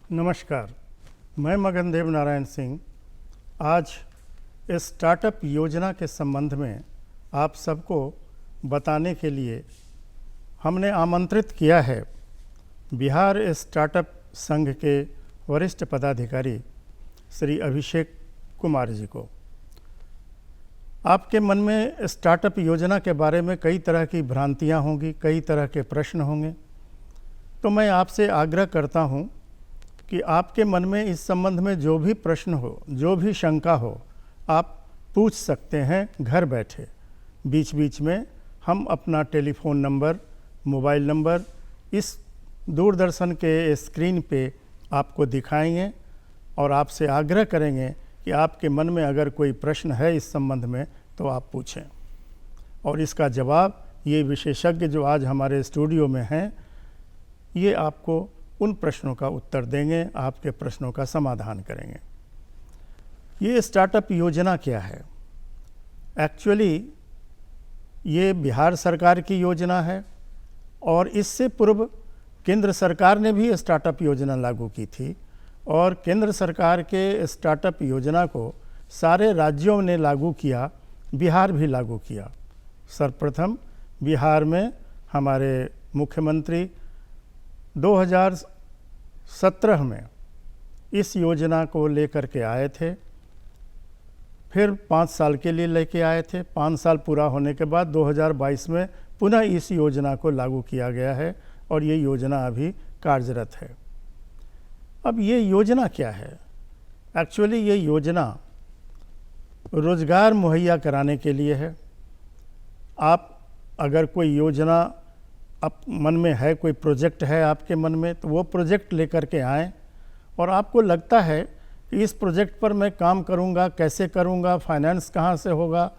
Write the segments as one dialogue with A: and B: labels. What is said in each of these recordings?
A: नमस्कार, मैं मगनदेव नारायण सिंह आज इस स्टार्टअप योजना के संबंध में आप सबको बताने के लिए हमने आमंत्रित किया है बिहार स्टार्टअप संघ के वरिष्ठ पदाधिकारी श्री अभिषेक कुमार जी को। आपके मन में स्टार्टअप योजना के बारे में कई तरह की भ्रांतियां होंगी, कई तरह के प्रश्न होंगे, तो मैं आपसे आग्रह करता हूं कि आपके मन में इस संबंध में जो भी प्रश्न हो, जो भी शंका हो, आप पूछ सकते हैं घर बैठे। बीच बीच में हम अपना टेलीफोन नंबर, मोबाइल नंबर इस दूरदर्शन के स्क्रीन पे आपको दिखाएंगे और आपसे आग्रह करेंगे कि आपके मन में अगर कोई प्रश्न है इस संबंध में तो आप पूछें, और इसका जवाब ये विशेषज्ञ जो आज हमारे स्टूडियो में हैं ये आपको उन प्रश्नों का उत्तर देंगे, आपके प्रश्नों का समाधान करेंगे। ये स्टार्टअप योजना क्या है? एक्चुअली ये बिहार सरकार की योजना है और इससे पूर्व केंद्र सरकार ने भी स्टार्टअप योजना लागू की थी और केंद्र सरकार के स्टार्टअप योजना को सारे राज्यों ने लागू किया, बिहार भी लागू किया। सर्वप्रथम बिहार में हमारे मुख्यमंत्री 2017 में इस योजना को लेकर के आए थे, फिर 5 साल के लिए लेके आए थे। 5 साल पूरा होने के बाद 2022 में पुनः इस योजना को लागू किया गया है और ये योजना अभी कार्यरत है। अब ये योजना क्या है? एक्चुअली ये योजना रोज़गार मुहैया कराने के लिए है। आप अगर कोई योजना आप मन में है, कोई प्रोजेक्ट है आपके मन में, तो वो प्रोजेक्ट लेकर के आएँ और आपको लगता है कि इस प्रोजेक्ट पर मैं काम करूँगा, कैसे करूँगा, फाइनेंस कहाँ से होगा,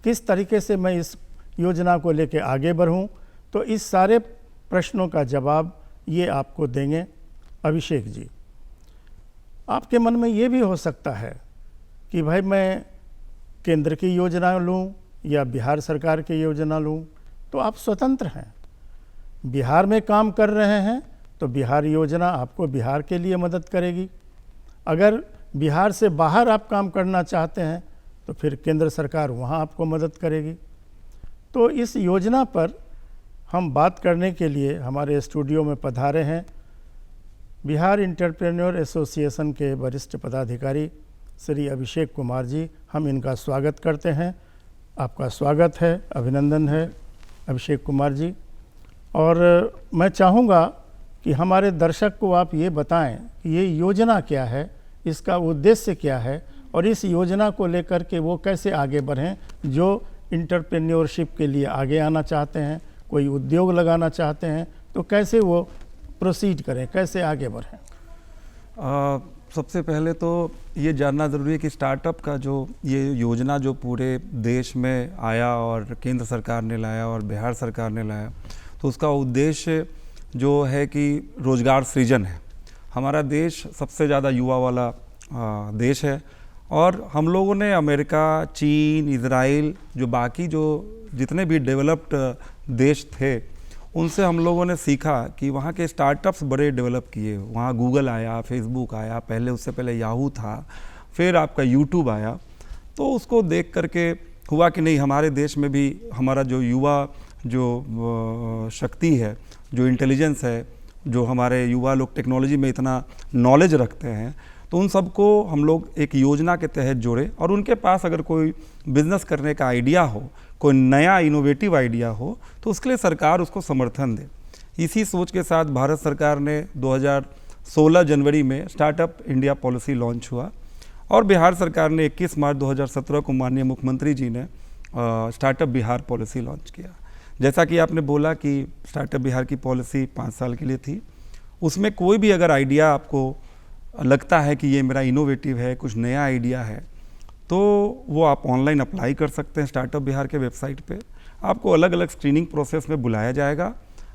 A: किस तरीके से मैं इस योजना को लेके आगे बढ़ूँ, तो इस सारे प्रश्नों का जवाब ये आपको देंगे अभिषेक जी। आपके मन में ये भी हो सकता है कि भाई मैं केंद्र की योजना लूँ या बिहार सरकार की योजना लूँ, तो आप स्वतंत्र हैं। बिहार में काम कर रहे हैं तो बिहार योजना आपको बिहार के लिए मदद करेगी। अगर बिहार से बाहर आप काम करना चाहते हैं तो फिर केंद्र सरकार वहाँ आपको मदद करेगी। तो इस योजना पर हम बात करने के लिए हमारे स्टूडियो में पधारे हैं बिहार एंटरप्रेन्योर एसोसिएशन के वरिष्ठ पदाधिकारी श्री अभिषेक कुमार जी। हम इनका स्वागत करते हैं। आपका स्वागत है, अभिनंदन है अभिषेक कुमार जी। और मैं चाहूँगा कि हमारे दर्शक को आप ये बताएं कि ये योजना क्या है, इसका उद्देश्य क्या है और इस योजना को लेकर के वो कैसे आगे बढ़ें जो एंटरप्रेन्योरशिप के लिए आगे आना चाहते हैं, कोई उद्योग लगाना चाहते हैं, तो कैसे वो प्रोसीड करें, कैसे आगे बढ़ें।
B: सबसे पहले तो ये जानना ज़रूरी है कि स्टार्टअप का जो ये योजना जो पूरे देश में आया और केंद्र सरकार ने लाया और बिहार सरकार ने लाया, तो उसका उद्देश्य जो है कि रोज़गार सृजन है। हमारा देश सबसे ज़्यादा युवा वाला देश है और हम लोगों ने अमेरिका, चीन, इज़राइल, जो बाकी जो जितने भी डेवलप्ड देश थे उनसे हम लोगों ने सीखा कि वहाँ के स्टार्टअप्स बड़े डेवलप किए। वहाँ गूगल आया, फेसबुक आया, पहले उससे पहले याहू था, फिर आपका यूट्यूब आया। तो उसको देख करके हुआ कि नहीं, हमारे देश में भी हमारा जो युवा जो शक्ति है, जो इंटेलिजेंस है, जो हमारे युवा लोग टेक्नोलॉजी में इतना नॉलेज रखते हैं, तो उन सबको हम लोग एक योजना के तहत जोड़े और उनके पास अगर कोई बिज़नेस करने का आइडिया हो, कोई नया इनोवेटिव आइडिया हो, तो उसके लिए सरकार उसको समर्थन दे। इसी सोच के साथ भारत सरकार ने 2016 जनवरी में स्टार्टअप इंडिया पॉलिसी लॉन्च हुआ और बिहार सरकार ने 21 मार्च 2017 को माननीय मुख्यमंत्री जी ने स्टार्टअप बिहार पॉलिसी लॉन्च किया। जैसा कि आपने बोला कि स्टार्टअप बिहार की पॉलिसी 5 साल के लिए थी। उसमें कोई भी अगर आइडिया आपको लगता है कि ये मेरा इनोवेटिव है, कुछ नया आइडिया है, तो वो आप ऑनलाइन अप्लाई कर सकते हैं स्टार्टअप बिहार के वेबसाइट पे। आपको अलग अलग स्क्रीनिंग प्रोसेस में बुलाया जाएगा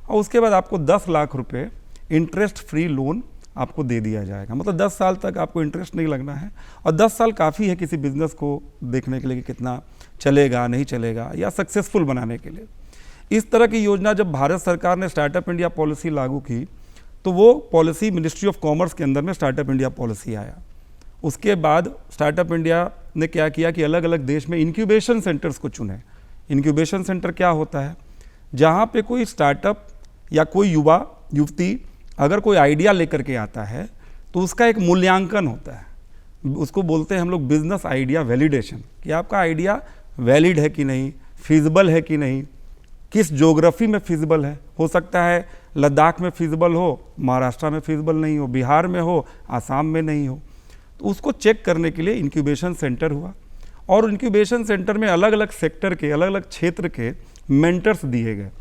B: और उसके बाद आपको 10 लाख रुपए इंटरेस्ट फ्री लोन आपको दे दिया जाएगा। मतलब 10 साल तक आपको इंटरेस्ट नहीं लगना है और 10 साल काफ़ी है किसी बिज़नेस को देखने के लिए कि कितना चलेगा, नहीं चलेगा या सक्सेसफुल बनाने के लिए। इस तरह की योजना जब भारत सरकार ने स्टार्टअप इंडिया पॉलिसी लागू की तो वो पॉलिसी मिनिस्ट्री ऑफ कॉमर्स के अंदर में स्टार्टअप इंडिया पॉलिसी आया। उसके बाद स्टार्टअप इंडिया ने क्या किया कि अलग अलग देश में इंक्यूबेशन सेंटर्स को चुने। इंक्यूबेशन सेंटर क्या होता है? जहाँ पे कोई स्टार्टअप या कोई युवा युवती अगर कोई आइडिया लेकर के आता है तो उसका एक मूल्यांकन होता है, उसको बोलते हैं हम लोग बिजनेस आइडिया वैलिडेशन, कि आपका आइडिया वैलिड है कि नहीं, फिजिबल है कि नहीं, किस ज्योग्राफी में फिजिबल है। हो सकता है लद्दाख में फिजिबल हो, महाराष्ट्र में फिजिबल नहीं हो, बिहार में हो, आसाम में नहीं हो। तो उसको चेक करने के लिए इंक्यूबेशन सेंटर हुआ, और इंक्यूबेशन सेंटर में अलग अलग सेक्टर के, अलग अलग क्षेत्र के मेंटर्स दिए गए।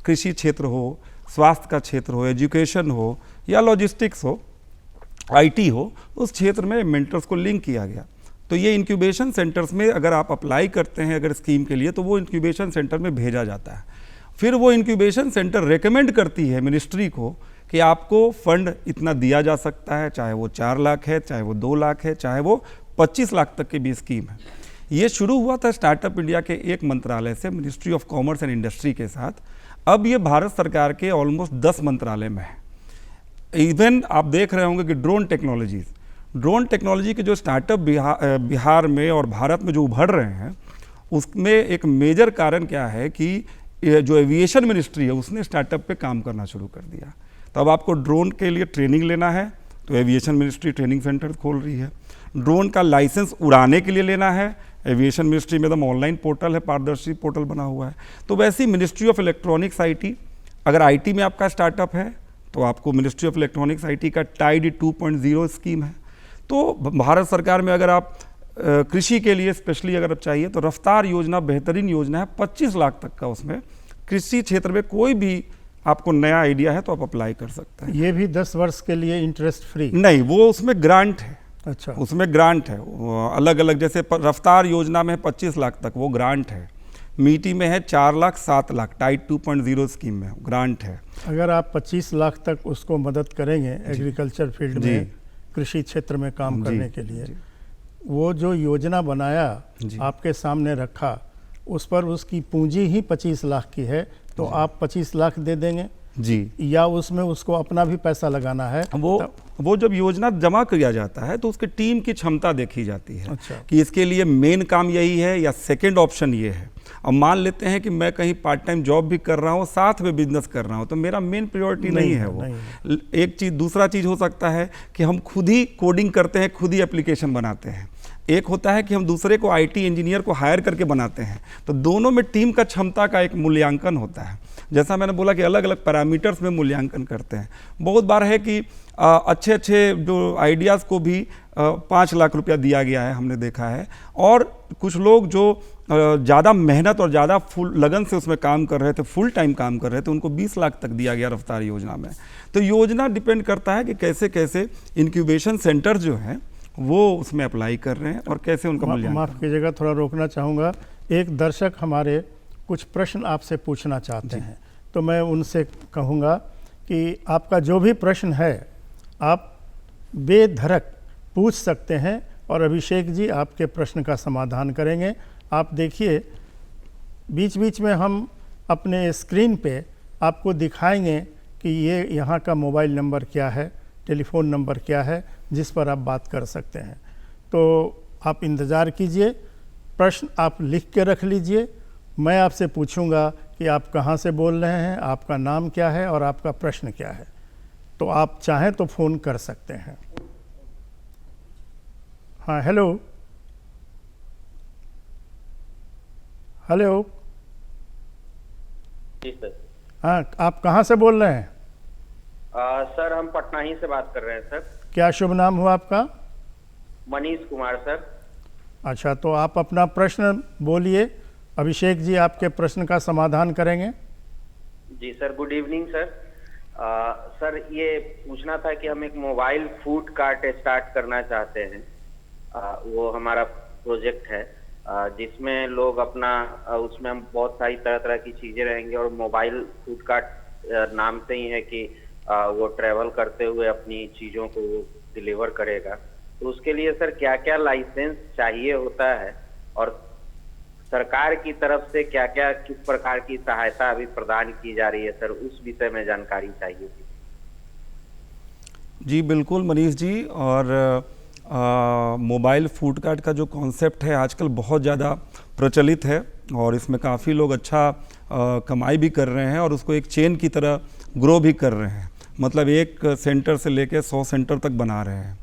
B: कृषि क्षेत्र हो, स्वास्थ्य का क्षेत्र हो, एजुकेशन हो, या लॉजिस्टिक्स हो, आईटी हो, उस क्षेत्र में मेंटर्स को लिंक किया गया। तो ये इंक्यूबेशन सेंटर्स में अगर आप अप्लाई करते हैं अगर स्कीम के लिए, तो वो इंक्यूबेशन सेंटर में भेजा जाता है। फिर वो इंक्यूबेशन सेंटर रेकमेंड करती है मिनिस्ट्री को कि आपको फंड इतना दिया जा सकता है, चाहे वो 4 लाख है, चाहे वो 2 लाख है, चाहे वो 25 लाख तक की भी स्कीम है। ये शुरू हुआ था स्टार्टअप इंडिया के एक मंत्रालय से, ministry of commerce and industry के साथ। अब ये भारत सरकार के ऑलमोस्ट 10 मंत्रालय में है। इवन आप देख रहे होंगे कि ड्रोन टेक्नोलॉजी के जो स्टार्टअप बिहार में और भारत में जो उभर रहे हैं, उसमें एक मेजर कारण क्या है कि जो एविएशन मिनिस्ट्री है उसने स्टार्टअप पे काम करना शुरू कर दिया। तो अब आपको ड्रोन के लिए ट्रेनिंग लेना है तो एविएशन मिनिस्ट्री ट्रेनिंग सेंटर खोल रही है। ड्रोन का लाइसेंस उड़ाने के लिए लेना है, एविएशन मिनिस्ट्री में एकदम ऑनलाइन पोर्टल है, पारदर्शी पोर्टल बना हुआ है। तो वैसे ही मिनिस्ट्री ऑफ इलेक्ट्रॉनिक्स आईटी, अगर आईटी में आपका स्टार्टअप है तो आपको मिनिस्ट्री ऑफ इलेक्ट्रॉनिक्स आईटी का टाइड 2.0 स्कीम है। तो भारत सरकार में अगर आप कृषि के लिए स्पेशली अगर आप चाहिए तो रफ्तार योजना बेहतरीन योजना है, 25 लाख तक का उसमें कृषि क्षेत्र में कोई भी आपको नया आइडिया है तो आप अप्लाई कर सकते हैं।
A: ये भी 10 वर्ष के लिए इंटरेस्ट फ्री?
B: नहीं, वो उसमें ग्रांट है।
A: अच्छा,
B: उसमें ग्रांट है अलग अलग, जैसे रफ्तार योजना में 25 लाख तक वो ग्रांट है, मीटी में है 4 लाख 7 लाख, टाइड 2.0 स्कीम में ग्रांट है।
A: अगर आप 25 लाख तक उसको मदद करेंगे एग्रीकल्चर फील्ड में, कृषि क्षेत्र में काम करने के लिए, वो जो योजना बनाया आपके सामने रखा, उस पर उसकी पूंजी ही 25 लाख की है, तो आप 25 लाख दे देंगे
B: जी,
A: या उसमें उसको अपना भी पैसा लगाना है?
B: वो जब योजना जमा किया जाता है तो उसके टीम की क्षमता देखी जाती है।
A: अच्छा।
B: कि इसके लिए मेन काम यही है या सेकंड ऑप्शन ये है। अब मान लेते हैं कि मैं कहीं पार्ट टाइम जॉब भी कर रहा हूँ, साथ में बिजनेस कर रहा हूँ, तो मेरा मेन प्रायोरिटी नहीं है वो। एक चीज़, दूसरा चीज़ हो सकता है कि हम खुद ही कोडिंग करते हैं, खुद ही एप्लीकेशन बनाते हैं। एक होता है कि हम दूसरे को आईटी इंजीनियर को हायर करके बनाते हैं। तो दोनों में टीम का क्षमता का एक मूल्यांकन होता है। जैसा मैंने बोला कि अलग अलग पैरामीटर्स में मूल्यांकन करते हैं। बहुत बार है कि अच्छे अच्छे जो आइडियाज़ को भी 5 लाख रुपया दिया गया है, हमने देखा है। और कुछ लोग जो ज़्यादा मेहनत और ज़्यादा फुल लगन से उसमें काम कर रहे थे, फुल टाइम काम कर रहे थे, उनको 20 लाख तक दिया गया रफ्तार योजना में। तो योजना डिपेंड करता है कि कैसे कैसे इंक्यूबेशन सेंटर जो हैं वो उसमें अप्लाई कर रहे हैं और कैसे उनका मूल्यांकन।
A: माफ़ कीजिएगा, थोड़ा रोकना चाहूँगा। एक दर्शक हमारे कुछ प्रश्न आपसे पूछना चाहते हैं, तो मैं उनसे कहूँगा कि आपका जो भी प्रश्न है आप बेधड़क पूछ सकते हैं और अभिषेक जी आपके प्रश्न का समाधान करेंगे। आप देखिए, बीच बीच में हम अपने स्क्रीन पे आपको दिखाएंगे कि ये यहाँ का मोबाइल नंबर क्या है, टेलीफोन नंबर क्या है, जिस पर आप बात कर सकते हैं। तो आप इंतज़ार कीजिए, प्रश्न आप लिख के रख लीजिए। मैं आपसे पूछूंगा कि आप कहाँ से बोल रहे हैं, आपका नाम क्या है और आपका प्रश्न क्या है। तो आप चाहें तो फ़ोन कर सकते हैं। हाँ, हेलो हेलो।
C: जी सर।
A: हाँ, आप कहाँ से बोल रहे हैं?
C: सर हम पटना ही से बात कर रहे हैं सर।
A: क्या शुभ नाम हुआ आपका?
C: मनीष कुमार सर।
A: अच्छा, तो आप अपना प्रश्न बोलिए, अभिषेक जी आपके प्रश्न का समाधान करेंगे।
C: जी sir, good evening sir. Sir ये पूछना था कि हम एक मोबाइल फूड कार्ट स्टार्ट करना चाहते हैं। वो हमारा प्रोजेक्ट है जिसमें लोग अपना, उसमें हम बहुत सारी तरह तरह की चीज़ें रहेंगे और मोबाइल फूड कार्ट नाम से ही है कि वो ट्रैवल करते हुए अपनी चीज़ों को डिलीवर करेगा। तो उसके लिए सर क्या क्या लाइसेंस चाहिए होता है और सरकार की तरफ से क्या क्या, किस प्रकार की सहायता अभी प्रदान की जा रही है सर, उस विषय में जानकारी चाहिए थी।
B: जी बिल्कुल मनीष जी। और मोबाइल फूड कार्ट का जो कॉन्सेप्ट है आजकल बहुत ज़्यादा प्रचलित है और इसमें काफ़ी लोग अच्छा कमाई भी कर रहे हैं और उसको एक चेन की तरह ग्रो भी कर रहे हैं। मतलब एक सेंटर से लेकर 100 सेंटर तक बना रहे हैं।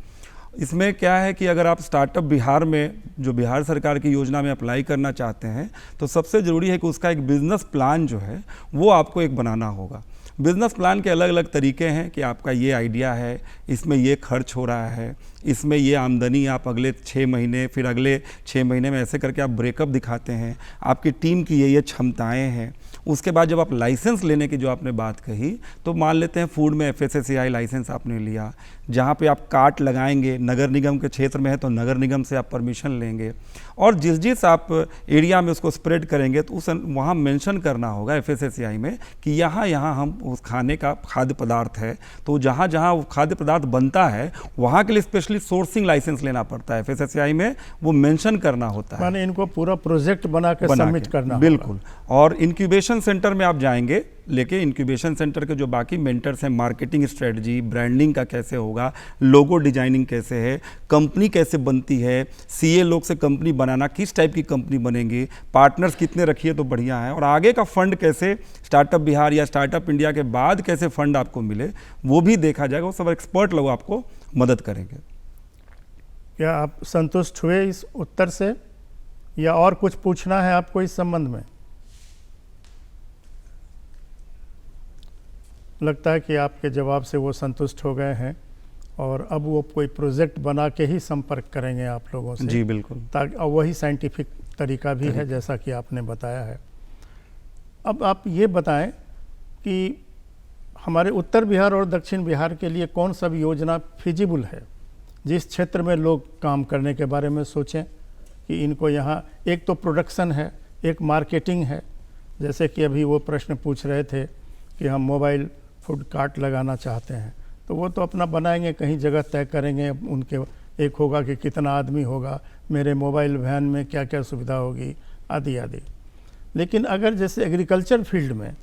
B: इसमें क्या है कि अगर आप स्टार्टअप बिहार में जो बिहार सरकार की योजना में अप्लाई करना चाहते हैं तो सबसे ज़रूरी है कि उसका एक बिज़नेस प्लान जो है वो आपको एक बनाना होगा। बिज़नेस प्लान के अलग अलग तरीके हैं कि आपका ये आइडिया है, इसमें ये खर्च हो रहा है, इसमें ये आमदनी आप अगले 6 महीने, फिर अगले 6 महीने में ऐसे करके आप ब्रेकअप दिखाते हैं, आपकी टीम की ये क्षमताएं हैं। उसके बाद जब आप लाइसेंस लेने की जो आपने बात कही, तो मान लेते हैं फूड में FSSAI लाइसेंस आपने लिया, जहाँ पे आप कार्ट लगाएंगे, नगर निगम के क्षेत्र में है तो नगर निगम से आप परमिशन लेंगे और जिस जिस आप एरिया में उसको स्प्रेड करेंगे तो उस वहाँ मेंशन करना होगा FSSAI में कि यहाँ यहाँ हम उस खाने का खाद्य पदार्थ है, तो जहाँ जहाँ वो खाद्य पदार्थ बनता है वहाँ के लिए स्पेशली सोर्सिंग लाइसेंस लेना पड़ता है। FSSAI में वो मेंशन करना होता है,
A: माने इनको पूरा प्रोजेक्ट बना के सबमिट करना होगा।
B: बिल्कुल। और इंक्यूबेशन सेंटर में आप जाएंगे, लेके इंक्यूबेशन सेंटर के जो बाकी मेंटर्स हैं, मार्केटिंग स्ट्रेटजी, ब्रांडिंग का कैसे होगा, लोगो डिजाइनिंग कैसे है, कंपनी कैसे बनती है, CA लोग से कंपनी बनाना, किस टाइप की कंपनी बनेगी, पार्टनर्स कितने रखिए तो बढ़िया है, और आगे का फंड कैसे स्टार्टअप बिहार या स्टार्टअप इंडिया के बाद कैसे फंड आपको मिले वो भी देखा जाएगा। वो सब एक्सपर्ट लोग आपको मदद करेंगे।
A: क्या आप संतुष्ट हुए इस उत्तर से या और कुछ पूछना है आपको इस संबंध में? लगता है कि आपके जवाब से वो संतुष्ट हो गए हैं और अब वो कोई प्रोजेक्ट बना के ही संपर्क करेंगे आप लोगों से।
B: जी बिल्कुल।
A: ताकि और वही साइंटिफिक तरीका भी है जैसा कि आपने बताया है। अब आप ये बताएं कि हमारे उत्तर बिहार और दक्षिण बिहार के लिए कौन सा भी योजना फिजिबल है, जिस क्षेत्र में लोग काम करने के बारे में सोचें कि इनको यहाँ एक तो प्रोडक्शन है, एक मार्केटिंग है। जैसे कि अभी वो प्रश्न पूछ रहे थे कि हम मोबाइल फूड कार्ट लगाना चाहते हैं, तो वो तो अपना बनाएंगे, कहीं जगह तय करेंगे उनके, एक होगा कि कितना आदमी होगा, मेरे मोबाइल वैन में क्या क्या सुविधा होगी, आदि आदि। लेकिन अगर जैसे एग्रीकल्चर फील्ड में,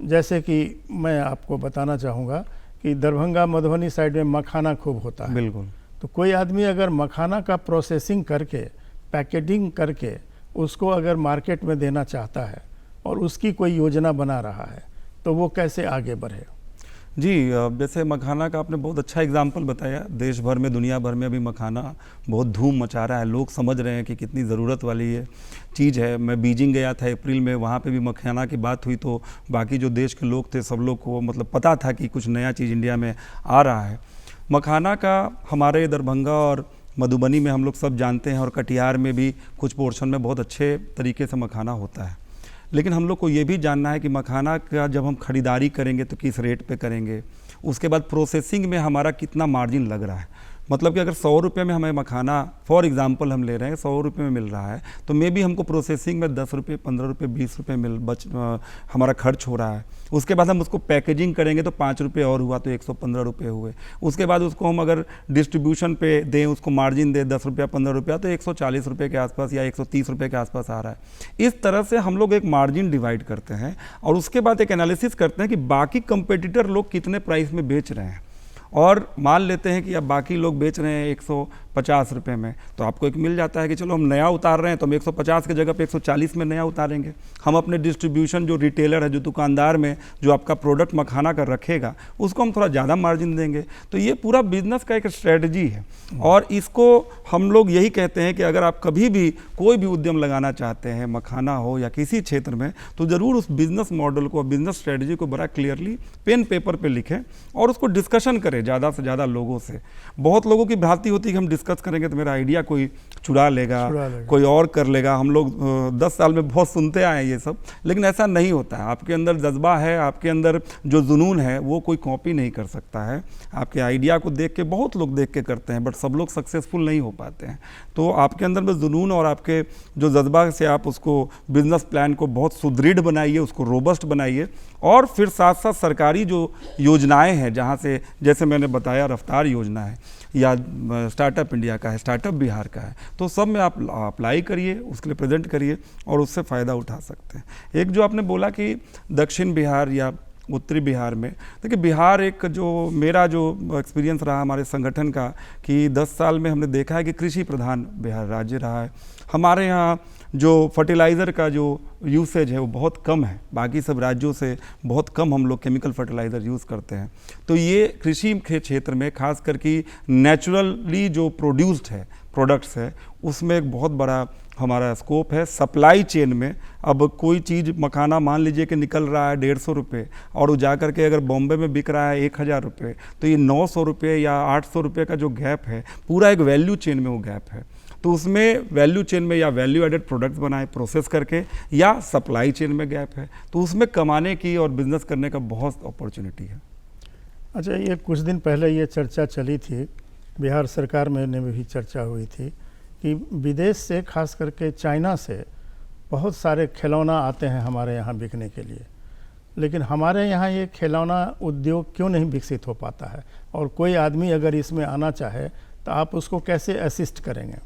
A: जैसे कि मैं आपको बताना चाहूँगा कि दरभंगा मधुबनी साइड में मखाना खूब होता है,
B: बिल्कुल।
A: तो कोई आदमी अगर मखाना का प्रोसेसिंग करके, पैकेजिंग करके उसको अगर मार्केट में देना चाहता है और उसकी कोई योजना बना रहा है, तो वो कैसे आगे बढ़े?
B: जी, जैसे मखाना का आपने बहुत अच्छा एग्जाम्पल बताया। देश भर में, दुनिया भर में अभी मखाना बहुत धूम मचा रहा है, लोग समझ रहे हैं कि कितनी ज़रूरत वाली ये चीज़ है। मैं बीजिंग गया था अप्रैल में, वहाँ पे भी मखाना की बात हुई तो बाकी जो देश के लोग थे सब लोग को मतलब पता था कि कुछ नया चीज़ इंडिया में आ रहा है। मखाना का हमारे दरभंगा और मधुबनी में हम लोग सब जानते हैं और कटिहार में भी कुछ पोर्शन में बहुत अच्छे तरीके से मखाना होता है। लेकिन हम लोग को ये भी जानना है कि मखाना का जब हम खरीदारी करेंगे तो किस रेट पे करेंगे, उसके बाद प्रोसेसिंग में हमारा कितना मार्जिन लग रहा है। मतलब कि अगर 100 रुपये में हमें मखाना, फॉर एग्जांपल हम ले रहे हैं, 100 रुपये में मिल रहा है, तो मे भी हमको प्रोसेसिंग में 10 रुपये, 15 रुपये, 20 रुपये हमारा खर्च हो रहा है। उसके बाद हम उसको पैकेजिंग करेंगे तो 5 रुपये और हुआ तो 115 रुपये हुए। उसके बाद उसको हम अगर डिस्ट्रीब्यूशन पे दें, उसको मार्जिन दें 10 रुपया, 15 रुपया, तो 140 रुपये के आसपास या 130 रुपये के आसपास आ रहा है। इस तरह से हम लोग एक मार्जिन डिवाइड करते हैं और उसके बाद एक एनालिसिस करते हैं कि बाकी कंपेटिटर लोग कितने प्राइस में बेच रहे हैं। और मान लेते हैं कि अब बाकी लोग बेच रहे हैं 150 रुपये में, तो आपको एक मिल जाता है कि चलो हम नया उतार रहे हैं तो हम 150 की जगह पे 140 में नया उतारेंगे। हम अपने डिस्ट्रीब्यूशन, जो रिटेलर है, जो दुकानदार में जो आपका प्रोडक्ट मखाना का रखेगा, उसको हम थोड़ा ज़्यादा मार्जिन देंगे। तो ये पूरा बिजनेस का एक स्ट्रेटजी है और इसको हम लोग यही कहते हैं कि अगर आप कभी भी कोई भी उद्यम लगाना चाहते हैं, मखाना हो या किसी क्षेत्र में, तो ज़रूर उस बिज़नेस मॉडल को, बिज़नेस स्ट्रेटजी को बड़ा क्लियरली पेन पेपर पर लिखें और उसको डिस्कशन करें ज़्यादा से ज़्यादा लोगों से। बहुत लोगों की भ्रांति होती है कि हम डिस्कस करेंगे तो मेरा आइडिया कोई चुरा लेगा, कोई और कर लेगा। हम लोग 10 साल में बहुत सुनते आए हैं ये सब, लेकिन ऐसा नहीं होता है। आपके अंदर जज्बा है, आपके अंदर जो जुनून है, वो कोई कॉपी नहीं कर सकता है। आपके आइडिया को देख के बहुत लोग देख के करते हैं, बट सब लोग सक्सेसफुल नहीं हो पाते हैं। तो आपके अंदर में जुनून और आपके जो जज्बा से आप उसको बिजनेस प्लान को बहुत सुदृढ़ बनाइए, उसको रोबस्ट बनाइए और फिर साथ साथ सरकारी जो योजनाएं हैं, जहाँ से जैसे मैंने बताया रफ्तार योजना है या स्टार्टअप इंडिया का है, स्टार्टअप बिहार का है, तो सब में आप अप्लाई करिए, उसके लिए प्रेजेंट करिए और उससे फ़ायदा उठा सकते हैं। एक जो आपने बोला कि दक्षिण बिहार या उत्तरी बिहार में। देखिए बिहार एक जो मेरा जो एक्सपीरियंस रहा हमारे संगठन का कि 10 साल में हमने देखा है कि कृषि प्रधान बिहार राज्य रहा है। हमारे यहाँ जो फर्टिलाइज़र का जो यूसेज है वो बहुत कम है, बाकी सब राज्यों से बहुत कम हम लोग केमिकल फर्टिलाइज़र यूज़ करते हैं। तो ये कृषि के क्षेत्र में खास करके नेचुरली जो प्रोड्यूस्ड है प्रोडक्ट्स है उसमें एक बहुत बड़ा हमारा स्कोप है। सप्लाई चेन में अब कोई चीज़ मखाना मान लीजिए कि निकल रहा है 150 रुपये और वो जा करके अगर बॉम्बे में बिक रहा है 1000 रुपये, तो ये 900 रुपये या 800 रुपये का जो गैप है पूरा एक वैल्यू चेन में वो गैप है। तो उसमें वैल्यू चेन में या वैल्यू एडेड प्रोडक्ट्स बनाए प्रोसेस करके, या सप्लाई चेन में गैप है, तो उसमें कमाने की और बिजनेस करने का बहुत अपॉर्चुनिटी है।
A: अच्छा, ये कुछ दिन पहले ये चर्चा चली थी, बिहार सरकार में भी चर्चा हुई थी कि विदेश से खास करके चाइना से बहुत सारे खिलौना आते हैं हमारे यहाँ बिकने के लिए, लेकिन हमारे यहाँ ये खिलौना उद्योग क्यों नहीं विकसित हो पाता है? और कोई आदमी अगर इसमें आना चाहे तो आप उसको कैसे असिस्ट करेंगे?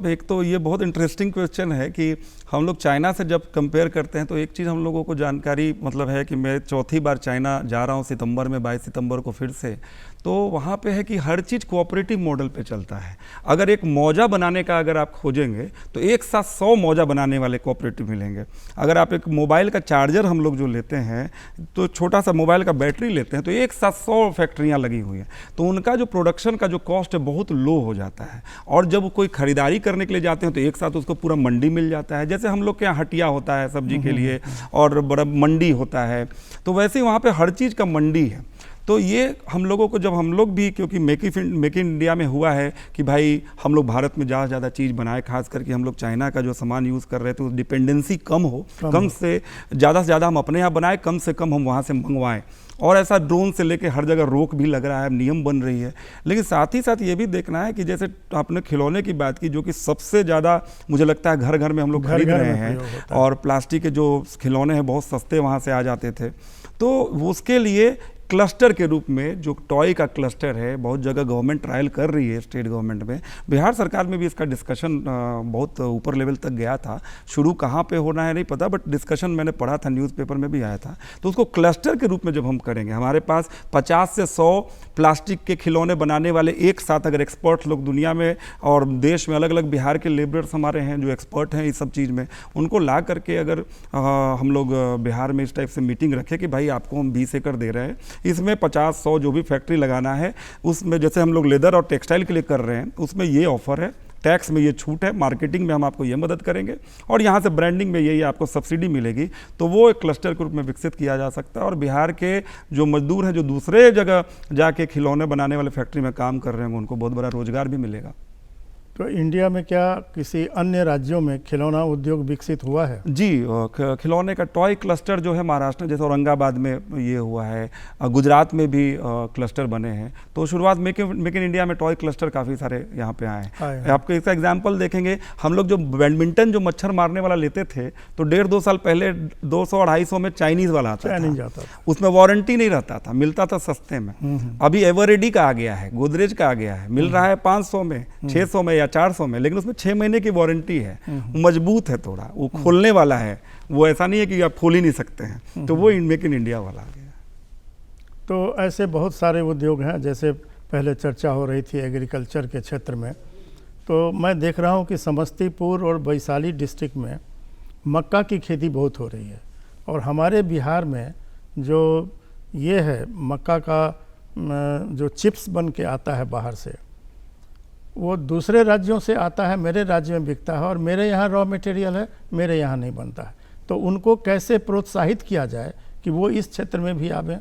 B: एक तो ये बहुत इंटरेस्टिंग क्वेश्चन है कि हम लोग चाइना से जब कंपेयर करते हैं तो एक चीज़ हम लोगों को जानकारी मतलब है कि मैं चौथी बार चाइना जा रहा हूँ सितंबर में, 22 सितंबर को फिर से। तो वहाँ पे है कि हर चीज़ कोऑपरेटिव मॉडल पे चलता है। अगर एक मौजा बनाने का अगर आप खोजेंगे तो एक साथ 100 मौजा बनाने वाले कोऑपरेटिव मिलेंगे। अगर आप एक मोबाइल का चार्जर हम लोग जो लेते हैं तो छोटा सा मोबाइल का बैटरी लेते हैं तो एक साथ 100 फैक्ट्रियाँ लगी हुई हैं, तो उनका जो प्रोडक्शन का जो कॉस्ट है बहुत लो हो जाता है। और जब कोई खरीदारी करने के लिए जाते हैं तो एक साथ उसको पूरा मंडी मिल जाता है। जैसे हम लोग के यहाँ हटिया होता है सब्जी के लिए और बड़ा मंडी होता है, तो वैसे ही वहाँ पे हर चीज़ का मंडी है। तो ये हम लोगों को, जब हम लोग भी, क्योंकि मेक इन इंडिया में हुआ है कि भाई हम लोग भारत में ज़्यादा से ज़्यादा चीज़ बनाए, खास करके हम लोग चाइना का जो सामान यूज़ कर रहे थे उस डिपेंडेंसी कम हो, कम से ज़्यादा हम अपने यहाँ बनाए, कम से कम हम वहाँ से मंगवाएं। और ऐसा ड्रोन से लेके हर जगह रोक भी लग रहा है, नियम बन रही है। लेकिन साथ ही साथ ये भी देखना है कि जैसे आपने खिलौने की बात की, जो कि सबसे ज़्यादा मुझे लगता है घर घर में हम लोग खरीद रहे हैं, और प्लास्टिक के जो खिलौने हैं बहुत सस्ते वहाँ से आ जाते थे। तो उसके लिए क्लस्टर के रूप में जो टॉय का क्लस्टर है, बहुत जगह गवर्नमेंट ट्रायल कर रही है, स्टेट गवर्नमेंट में, बिहार सरकार में भी इसका डिस्कशन बहुत ऊपर लेवल तक गया था। शुरू कहाँ पे होना है नहीं पता, बट डिस्कशन मैंने पढ़ा था, न्यूज़पेपर में भी आया था। तो उसको क्लस्टर के रूप में जब हम करेंगे, हमारे पास 50 से 100 प्लास्टिक के खिलौने बनाने वाले एक साथ अगर एक्सपर्ट लोग दुनिया में और देश में अलग अलग बिहार के लेबरर्स हमारे हैं जो एक्सपर्ट हैं इस सब चीज़ में, उनको ला करके अगर हम लोग बिहार में इस टाइप से मीटिंग रखें कि भाई आपको हम 20 एकड़ दे रहे हैं, इसमें 50-100 जो भी फैक्ट्री लगाना है, उसमें जैसे हम लोग लेदर और टेक्सटाइल के लिए कर रहे हैं उसमें ये ऑफर है, टैक्स में ये छूट है, मार्केटिंग में हम आपको ये मदद करेंगे, और यहाँ से ब्रांडिंग में ये आपको सब्सिडी मिलेगी। तो वो एक क्लस्टर के रूप में विकसित किया जा सकता है। और बिहार के जो मजदूर हैं जो दूसरे जगह जाके खिलौने बनाने वाले फैक्ट्री में काम कर रहे हैं, उनको बहुत बड़ा रोजगार भी मिलेगा।
A: तो इंडिया में क्या किसी अन्य राज्यों में खिलौना उद्योग विकसित हुआ है?
B: जी, खिलौने का टॉय क्लस्टर जो है महाराष्ट्र जैसे औरंगाबाद में ये हुआ है, गुजरात में भी क्लस्टर बने हैं। तो शुरुआत मेक इन इंडिया में टॉय क्लस्टर काफ़ी सारे यहाँ पे आए हैं। आपको इसका एग्जांपल देखेंगे, हम लोग जो बैडमिंटन जो मच्छर मारने वाला लेते थे तो 1.5-2 साल पहले 200-250 में चाइनीज़ वाला आता था, उसमें वारंटी नहीं रहता था, मिलता था सस्ते में। अभी एवरेडी का आ गया है, गोदरेज का आ गया है, मिल रहा है 500 में, 600 में 400 में, लेकिन उसमें 6 महीने की वारंटी है, मजबूत है, थोड़ा वो खोलने वाला है, वो ऐसा नहीं है कि आप खोल ही नहीं सकते हैं। तो वो मेक इन इंडिया वाला आ गया।
A: तो ऐसे बहुत सारे उद्योग हैं, जैसे पहले चर्चा हो रही थी एग्रीकल्चर के क्षेत्र में, तो मैं देख रहा हूँ कि समस्तीपुर और वैशाली डिस्ट्रिक्ट में मक्का की खेती बहुत हो रही है। और हमारे बिहार में जो ये है मक्का का जो चिप्स बन के आता है बाहर से, वो दूसरे राज्यों से आता है, मेरे राज्य में बिकता है, और मेरे यहाँ रॉ मटेरियल है, मेरे यहाँ नहीं बनता है। तो उनको कैसे प्रोत्साहित किया जाए कि वो इस क्षेत्र में भी आवे?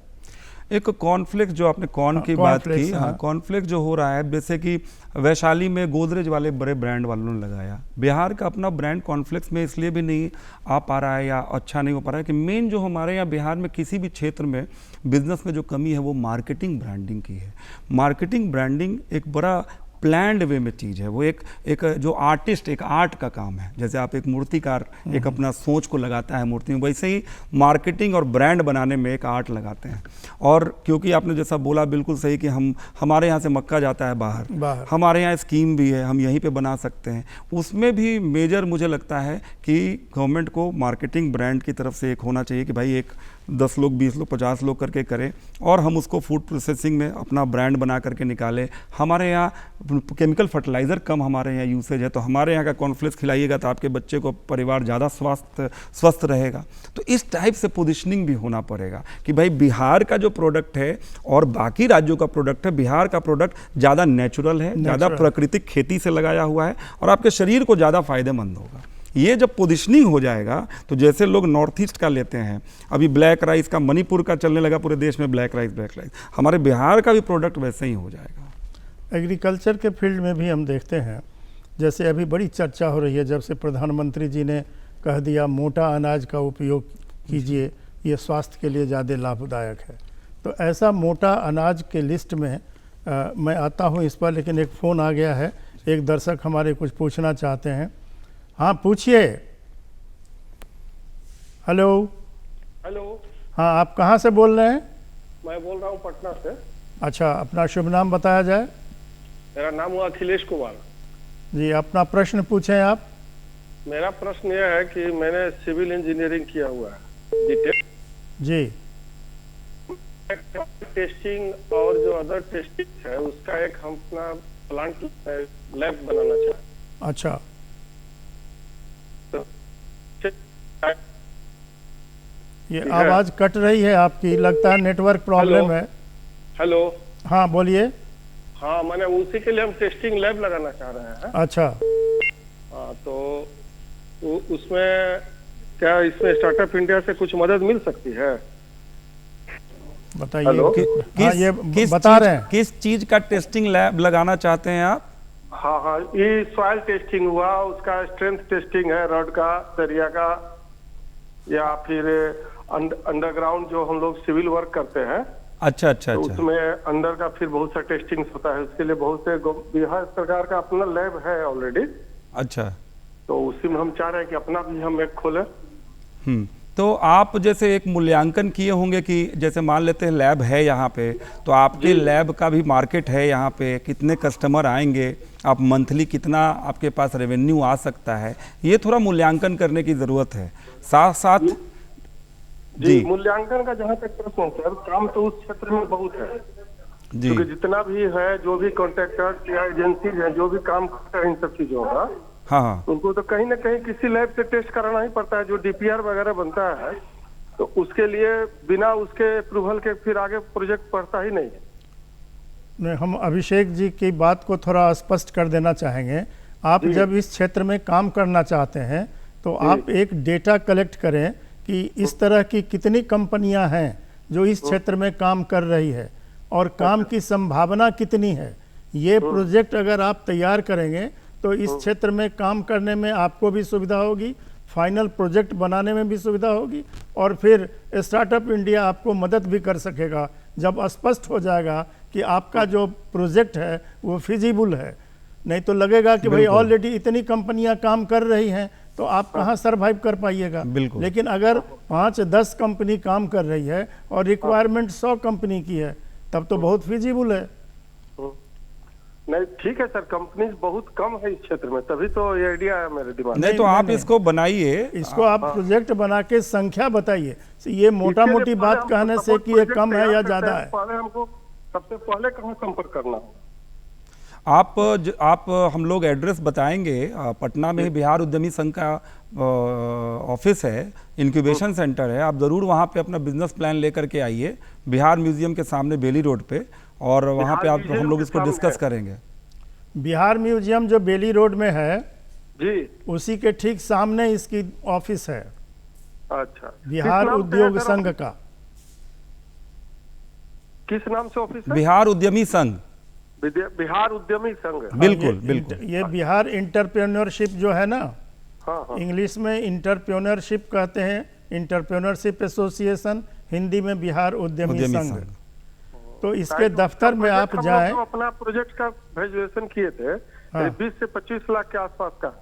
B: एक कॉन्फ्लिक्ट जो आपने कॉर्न की बात की, कॉन्फ्लिक्ट जो हो रहा है, जैसे कि वैशाली में गोदरेज वाले बड़े ब्रांड वालों ने लगाया, बिहार का अपना ब्रांड कॉन्फ्लिक्ट में इसलिए भी नहीं आ पा रहा है या अच्छा नहीं हो पा रहा है कि मेन जो हमारे यहाँ बिहार में किसी भी क्षेत्र में बिजनेस में जो कमी है वो मार्केटिंग ब्रांडिंग की है। मार्केटिंग ब्रांडिंग एक बड़ा प्लान्ड वे में चीज़ है, वो एक जो आर्टिस्ट, एक आर्ट का काम है। जैसे आप एक मूर्तिकार एक अपना सोच को लगाता है मूर्ति में, वैसे ही मार्केटिंग और ब्रांड बनाने में एक आर्ट लगाते हैं। और क्योंकि आपने जैसा बोला बिल्कुल सही कि हमारे यहाँ से मक्का जाता है बाहर, हमारे यहाँ स्कीम भी है, हम यहीं पे बना सकते हैं। उसमें भी मेजर मुझे लगता है कि गवर्नमेंट को मार्केटिंग ब्रांड की तरफ से एक होना चाहिए कि भाई एक 10 लोग, 20 लोग, 50 लोग करके करें और हम उसको फूड प्रोसेसिंग में अपना ब्रांड बना करके निकालें। हमारे यहाँ केमिकल फर्टिलाइज़र कम हमारे यहाँ यूसेज है, तो हमारे यहाँ का कॉर्नफ्लेक्स खिलाइएगा तो आपके बच्चे को परिवार ज़्यादा स्वस्थ रहेगा। तो इस टाइप से पोजिशनिंग भी होना पड़ेगा कि भाई बिहार का जो प्रोडक्ट है और बाकी राज्यों का प्रोडक्ट है, बिहार का प्रोडक्ट ज़्यादा नेचुरल है, ज़्यादा प्राकृतिक खेती से लगाया हुआ है और आपके शरीर को ज़्यादा फायदेमंद होगा। ये जब पोजिशनिंग हो जाएगा तो जैसे लोग नॉर्थ ईस्ट का लेते हैं, अभी ब्लैक राइस का मणिपुर का चलने लगा पूरे देश में, ब्लैक राइस, हमारे बिहार का भी प्रोडक्ट वैसे ही हो जाएगा।
A: एग्रीकल्चर के फील्ड में भी हम देखते हैं, जैसे अभी बड़ी चर्चा हो रही है जब से प्रधानमंत्री जी ने कह दिया मोटा अनाज का उपयोग कीजिए, ये स्वास्थ्य के लिए ज़्यादा लाभदायक है। तो ऐसा मोटा अनाज के लिस्ट में मैं आता हूँ इस पर, लेकिन एक फ़ोन आ गया है, एक दर्शक हमारे कुछ पूछना चाहते हैं। हाँ पूछिए। हेलो।
D: हेलो।
A: हाँ, आप कहाँ से बोल रहे हैं?
D: मैं बोल रहा हूँ पटना से।
A: अच्छा, अपना शुभ नाम बताया जाए।
D: मेरा नाम हुआ अखिलेश कुमार
A: जी। अपना प्रश्न पूछें आप।
D: मेरा प्रश्न यह है कि मैंने सिविल इंजीनियरिंग किया हुआ है, बीटेक
A: जी।
D: टेस्टिंग और जो अदर टेस्टिंग है उसका एक हम अपना प्लांट लैब बनाना चाहते हैं।
A: अच्छा, ये आवाज़ कट रही है आपकी, लगता है नेटवर्क प्रॉब्लम है।
D: हेलो।
A: हाँ बोलिए।
D: हाँ, मैंने उसी के लिए हम टेस्टिंग लैब लगाना चाह रहे हैं।
A: अच्छा।
D: हाँ, तो उसमें क्या इसमें स्टार्टअप इंडिया से कुछ मदद मिल सकती है?
A: बताइए।
D: हेलो।
A: ये बता रहे हैं
B: किस चीज का टेस्टिंग लैब लगाना चाहते हैं आप?
D: हाँ हाँ, ये सॉइल टेस्टिंग हुआ, उसका स्ट्रेंथ टेस्टिंग है, रॉड का, सरिया का, या फिर अंडरग्राउंड जो हम लोग सिविल वर्क करते हैं।
B: अच्छा अच्छा
D: तो
B: अच्छा।
D: उसमें अंदर का फिर बहुत सा टेस्टिंग होता है, उसके लिए बहुत से बिहार सरकार का अपना लैब है ऑलरेडी।
B: अच्छा।
D: तो उसी में हम चाह रहे हैं कि अपना भी हम एक खोलें।
B: तो आप जैसे एक मूल्यांकन किए होंगे कि जैसे मान लेते हैं लैब है यहाँ पे, तो आपके लैब का भी मार्केट है यहाँ पे, कितने कस्टमर आएंगे, आप मंथली कितना आपके पास रेवेन्यू आ सकता है, ये थोड़ा मूल्यांकन करने की ज़रूरत है। साथ साथ
D: जी, मूल्यांकन का जहाँ तक प्रश्न है सर, काम तो उस क्षेत्र में बहुत है
B: जी।
D: क्योंकि जितना भी है, जो भी कॉन्ट्रैक्टर या एजेंसी है जो भी काम करते हैं इन सब चीजों का,
B: हाँ हाँ,
D: उनको तो कहीं ना कहीं किसी लैब से टेस्ट कराना ही पड़ता है। जो डीपीआर वगैरह बनता है तो उसके लिए बिना उसके अप्रूवल के फिर आगे प्रोजेक्ट बढ़ता ही नहीं है।
A: नहीं, हम अभिषेक जी की बात को थोड़ा स्पष्ट कर देना चाहेंगे। आप जब इस क्षेत्र में काम करना चाहते हैं तो आप एक डेटा कलेक्ट करें कि इस तरह की कितनी कंपनियां हैं जो इस क्षेत्र में काम कर रही है और काम की संभावना कितनी है। ये प्रोजेक्ट अगर आप तैयार करेंगे तो इस क्षेत्र में काम करने में आपको भी सुविधा होगी, फाइनल प्रोजेक्ट बनाने में भी सुविधा होगी, और फिर स्टार्टअप इंडिया आपको मदद भी कर सकेगा जब स्पष्ट हो जाएगा कि आपका जो प्रोजेक्ट है वो फिजिबल है। नहीं तो लगेगा कि भाई ऑलरेडी इतनी कंपनियां काम कर रही हैं तो आप कहाँ सर्वाइव कर पाइएगा। लेकिन अगर 5-10 कंपनी काम कर रही है और रिक्वायरमेंट 100 कंपनी की है तब तो बहुत फिजिबल है।
D: नहीं, ठीक है सर, कंपनी बहुत कम है इस क्षेत्र में, तभी तो ये आइडिया है मेरे दिमाग में।
B: नहीं तो आप इसको बनाइए,
A: इसको आप प्रोजेक्ट बना के संख्या बताइए। ये मोटा मोटी बात कहने से कि ये कम है या ज्यादा है।
D: पहले हमको सबसे पहले कहाँ संपर्क करना है?
B: आप हम लोग एड्रेस बताएंगे। पटना में ही बिहार उद्यमी संघ का ऑफिस है, इंक्यूबेशन सेंटर है। आप ज़रूर वहाँ पे अपना बिजनेस प्लान लेकर के आइए, बिहार म्यूजियम के सामने बेली रोड पे, और वहाँ पे आप हम लोग इसको डिस्कस करेंगे।
A: बिहार म्यूजियम जो बेली रोड में है
D: जी,
A: उसी के ठीक सामने इसकी ऑफिस है।
D: अच्छा,
A: बिहार उद्योग संघ का।
D: किस नाम से ऑफिस है?
B: बिहार उद्यमी संघ।
D: बिहार उद्यमी संघ।
B: बिल्कुल बिल्कुल।
A: ये बिहार इंटरप्रेन्योरशिप जो है ना,
D: हाँ,
A: इंग्लिश में इंटरप्रेन्योरशिप कहते हैं, इंटरप्रेन्योरशिप एसोसिएशन, हिंदी में बिहार उद्यमी संघ। तो इसके दफ्तर में आप जाएं।
D: तो अपना प्रोजेक्ट का ग्रेजुएशन किए थे, 20 से 25 लाख के आसपास का।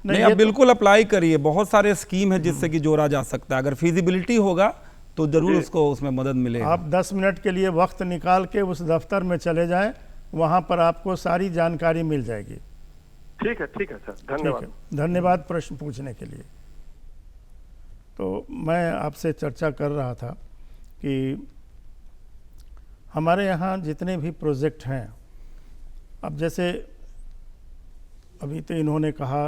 B: नहीं, आप बिल्कुल अप्लाई करिए, बहुत सारे स्कीम है जिससे कि जोड़ा जा सकता है। अगर फिजिबिलिटी होगा तो जरूर उसको उसमें मदद मिलेगी।
A: आप 10 मिनट के लिए वक्त निकाल के उस दफ्तर में चले जाएं, वहां पर आपको सारी जानकारी मिल जाएगी।
D: ठीक है सर, धन्यवाद।
A: धन्यवाद प्रश्न पूछने के लिए। तो मैं आपसे चर्चा कर रहा था कि हमारे यहाँ जितने भी प्रोजेक्ट हैं, अब जैसे अभी तो इन्होंने कहा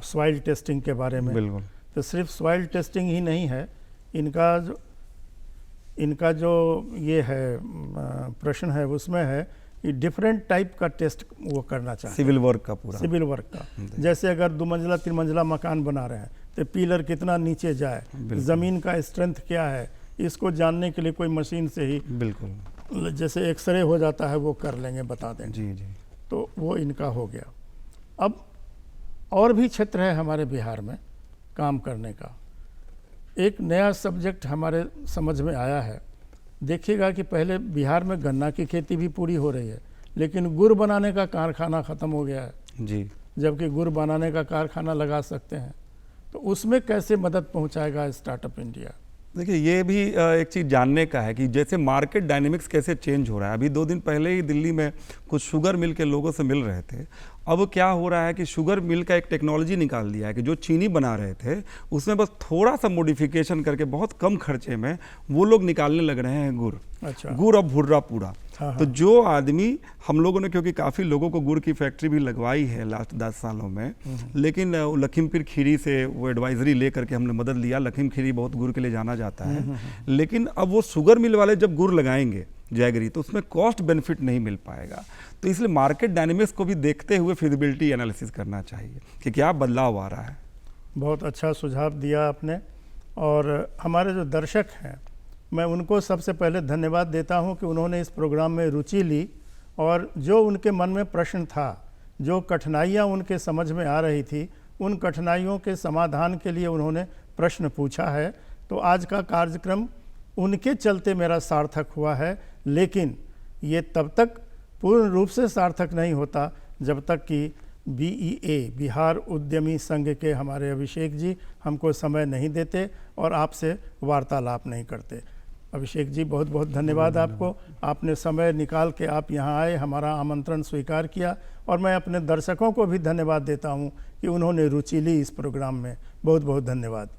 A: सॉइल टेस्टिंग के बारे में,
B: बिल्कुल।
A: तो सिर्फ सॉइल टेस्टिंग ही नहीं है, इनका जो ये है प्रश्न है उसमें है कि डिफरेंट टाइप का टेस्ट वो करना चाहते हैं,
B: सिविल वर्क का पूरा,
A: सिविल वर्क का। जैसे अगर 2 मंजिला 3 मंजिला मकान बना रहे हैं तो पिलर कितना नीचे जाए, ज़मीन का स्ट्रेंथ क्या है, इसको जानने के लिए कोई मशीन से ही
B: बिल्कुल
A: जैसे एक्सरे हो जाता है वो कर लेंगे, बता देंगे।
B: जी जी।
A: तो वो इनका हो गया। अब और भी क्षेत्र है हमारे बिहार में काम करने का। एक नया सब्जेक्ट हमारे समझ में आया है। देखिएगा कि पहले बिहार में गन्ना की खेती भी पूरी हो रही है, लेकिन गुड़ बनाने का कारखाना ख़त्म हो गया है
B: जी।
A: जबकि गुड़ बनाने का कारखाना लगा सकते हैं। तो उसमें कैसे मदद पहुंचाएगा स्टार्टअप इंडिया?
B: देखिए, ये भी एक चीज़ जानने का है कि जैसे मार्केट डायनेमिक्स कैसे चेंज हो रहा है। अभी 2 दिन पहले ही दिल्ली में कुछ शुगर मिल के लोगों से मिल रहे थे। अब क्या हो रहा है कि शुगर मिल का एक टेक्नोलॉजी निकाल दिया है कि जो चीनी बना रहे थे उसमें बस थोड़ा सा मॉडिफिकेशन करके बहुत कम खर्चे में वो लोग निकालने लग रहे हैं गुड़।
A: अच्छा।
B: गुड़ और भुर्रा पूरा।
A: हाँ।
B: तो जो आदमी, हम लोगों ने क्योंकि काफ़ी लोगों को गुड़ की फैक्ट्री भी लगवाई है लास्ट 10 सालों में, लेकिन लखीमपुर खीरी से वो एडवाइजरी ले करके हमने मदद लिया। लखीम खीरी बहुत गुड़ के लिए जाना जाता है, लेकिन अब वो शुगर मिल वाले जब गुड़ लगाएंगे जैगरी तो उसमें कॉस्ट बेनिफिट नहीं मिल पाएगा। तो इसलिए मार्केट डायनेमिक्स को भी देखते हुए फिजिबिलिटी एनालिसिस करना चाहिए कि क्या बदलाव आ रहा है।
A: बहुत अच्छा सुझाव दिया आपने। और हमारे जो दर्शक हैं, मैं उनको सबसे पहले धन्यवाद देता हूं कि उन्होंने इस प्रोग्राम में रुचि ली और जो उनके मन में प्रश्न था, जो कठिनाइयां उनके समझ में आ रही थी, उन कठिनाइयों के समाधान के लिए उन्होंने प्रश्न पूछा है। तो आज का कार्यक्रम उनके चलते मेरा सार्थक हुआ है, लेकिन ये तब तक पूर्ण रूप से सार्थक नहीं होता जब तक कि BEA बिहार उद्यमी संघ के हमारे अभिषेक जी हमको समय नहीं देते और आपसे वार्तालाप नहीं करते। अभिषेक जी, बहुत बहुत धन्यवाद आपको। आपने समय निकाल के आप यहाँ आए, हमारा आमंत्रण स्वीकार किया। और मैं अपने दर्शकों को भी धन्यवाद देता हूँ कि उन्होंने रुचि ली इस प्रोग्राम में। बहुत बहुत धन्यवाद।